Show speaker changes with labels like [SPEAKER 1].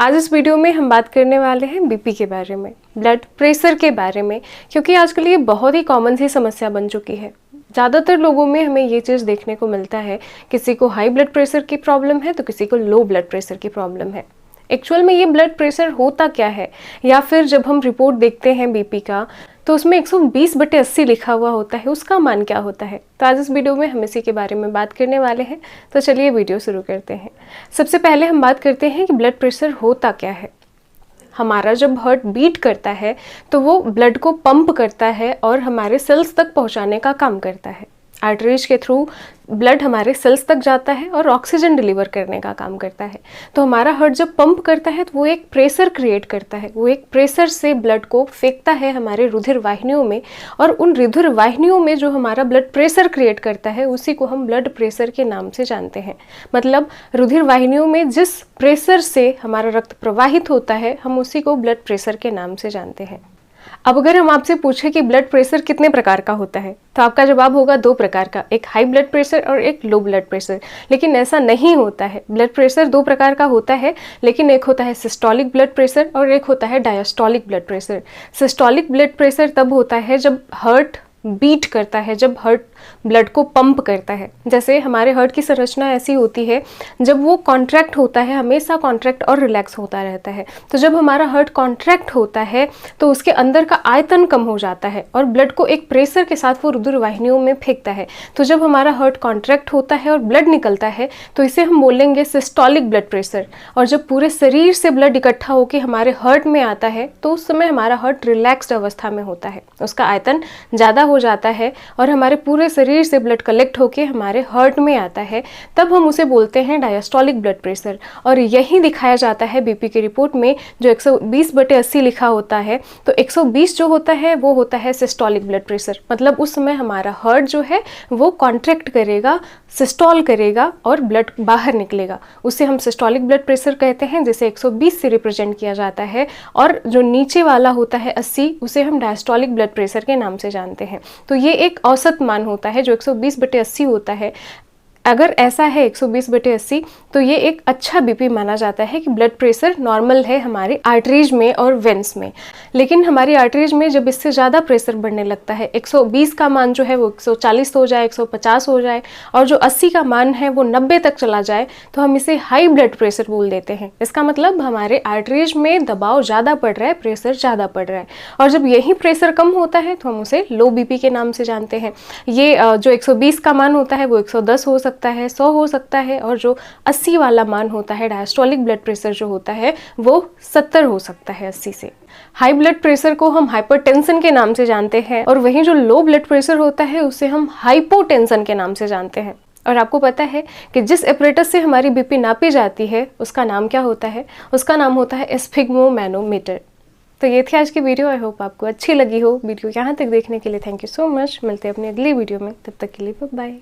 [SPEAKER 1] आज इस वीडियो में हम बात करने वाले हैं बीपी के बारे में, ब्लड प्रेशर के बारे में, क्योंकि आजकल ये बहुत ही कॉमन सी समस्या बन चुकी है। ज़्यादातर लोगों में हमें ये चीज़ देखने को मिलता है, किसी को हाई ब्लड प्रेशर की प्रॉब्लम है तो किसी को लो ब्लड प्रेशर की प्रॉब्लम है। एक्चुअल में ये ब्लड प्रेशर होता क्या है, या फिर जब हम रिपोर्ट देखते हैं बीपी का तो उसमें 120/80 लिखा हुआ होता है, उसका मान क्या होता है। तो आज इस वीडियो में हम इसी के बारे में बात करने वाले हैं। तो चलिए वीडियो शुरू करते हैं। सबसे पहले हम बात करते हैं कि ब्लड प्रेशर होता क्या है। हमारा जब हार्ट बीट करता है तो वो ब्लड को पंप करता है और हमारे सेल्स तक पहुंचाने का काम करता है। आर्टरीज के थ्रू ब्लड हमारे सेल्स तक जाता है और ऑक्सीजन डिलीवर करने का काम करता है। तो हमारा हार्ट जब पंप करता है तो वो एक प्रेशर क्रिएट करता है, वो एक प्रेशर से ब्लड को फेंकता है हमारे रुधिर वाहिनियों में, और उन रुधिर वाहिनियों में जो हमारा ब्लड प्रेशर क्रिएट करता है उसी को हम ब्लड प्रेशर के नाम से जानते हैं। मतलब रुधिर वाहिनियों में जिस प्रेशर से हमारा रक्त प्रवाहित होता है हम उसी को ब्लड प्रेशर के नाम से जानते हैं। अब अगर हम आपसे पूछें कि ब्लड प्रेशर कितने प्रकार का होता है तो आपका जवाब होगा 2 प्रकार का, एक हाई ब्लड प्रेशर और एक लो ब्लड प्रेशर। लेकिन ऐसा नहीं होता है। ब्लड प्रेशर 2 प्रकार का होता है, लेकिन एक होता है सिस्टोलिक ब्लड प्रेशर और एक होता है diastolic blood pressure. Systolic blood pressure तब होता है जब हार्ट बीट करता है, जब हार्ट ब्लड को पंप करता है। जैसे हमारे हार्ट की संरचना ऐसी होती है, जब वो कॉन्ट्रैक्ट होता है हमेशा कॉन्ट्रैक्ट और रिलैक्स होता रहता है। तो जब हमारा हार्ट कॉन्ट्रैक्ट होता है तो उसके अंदर का आयतन कम हो जाता है और ब्लड को एक प्रेशर के साथ वो रुधिर वाहिनियों में फेंकता है। तो जब हमारा हार्ट कॉन्ट्रैक्ट होता है और ब्लड निकलता है तो इसे हम बोलेंगे सिस्टोलिक ब्लड प्रेशर। और जब पूरे शरीर से ब्लड इकट्ठा होकर हमारे हार्ट में आता है तो उस समय हमारा हार्ट रिलैक्स्ड अवस्था में होता है, उसका आयतन ज़्यादा हो जाता है और हमारे पूरे शरीर से ब्लड कलेक्ट होके हमारे हार्ट में आता है, तब हम उसे बोलते हैं डायस्टोलिक ब्लड प्रेशर। और यही दिखाया जाता है बीपी की रिपोर्ट में, जो 120/80 लिखा होता है। तो 120 जो होता है वो होता है सिस्टोलिक ब्लड प्रेशर। मतलब उस समय हमारा हार्ट जो है वो कॉन्ट्रैक्ट करेगा, सिस्टोल करेगा और ब्लड बाहर निकलेगा। उसे हम सिस्टोलिक ब्लड प्रेशर कहते हैं, जिसे 120 से रिप्रेजेंट किया जाता है। और जो नीचे वाला होता है 80, उसे हम डायस्टोलिक ब्लड प्रेशर के नाम से जानते हैं। तो ये एक औसत मान होता है जो 120/80 होता है। अगर ऐसा है 120/80 तो ये एक अच्छा बीपी माना जाता है कि ब्लड प्रेशर नॉर्मल है हमारी आर्टरीज में और वेंस में। लेकिन हमारी आर्टरीज में जब इससे ज़्यादा प्रेशर बढ़ने लगता है, 120 का मान जो है वो 140 हो जाए, 150 हो जाए, और जो 80 का मान है वो 90 तक चला जाए, तो हम इसे हाई ब्लड प्रेशर बोल देते हैं। इसका मतलब हमारे आर्टरीज में दबाव ज़्यादा पड़ रहा है, प्रेशर ज़्यादा पड़ रहा है। और जब यही प्रेशर कम होता है तो हम उसे लो बीपी के नाम से जानते हैं। ये जो 120 का मान होता है वो 110 हो सकता है, 100 हो सकता है, और जो 80 वाला मान होता है डायस्टोलिक ब्लड प्रेशर जो होता है वो 70 हो सकता है 80 से। हाई ब्लड प्रेशर को हम हाइपरटेंशन के नाम से जानते हैं, और वहीं जो लो ब्लड प्रेशर होता है उसे हम हाइपोटेंशन के नाम से जानते हैं। और आपको पता है कि जिस एपरेटस से हमारी बीपी नापी जाती है उसका नाम क्या होता है? उसका नाम होता है स्फिग्मोमैनोमीटर। तो ये थी आज की वीडियो। आई होप आपको अच्छी लगी हो। वीडियो यहाँ तक देखने के लिए थैंक यू सो मच। मिलते हैं अपनी अगली वीडियो में, तब तक के लिए बाय।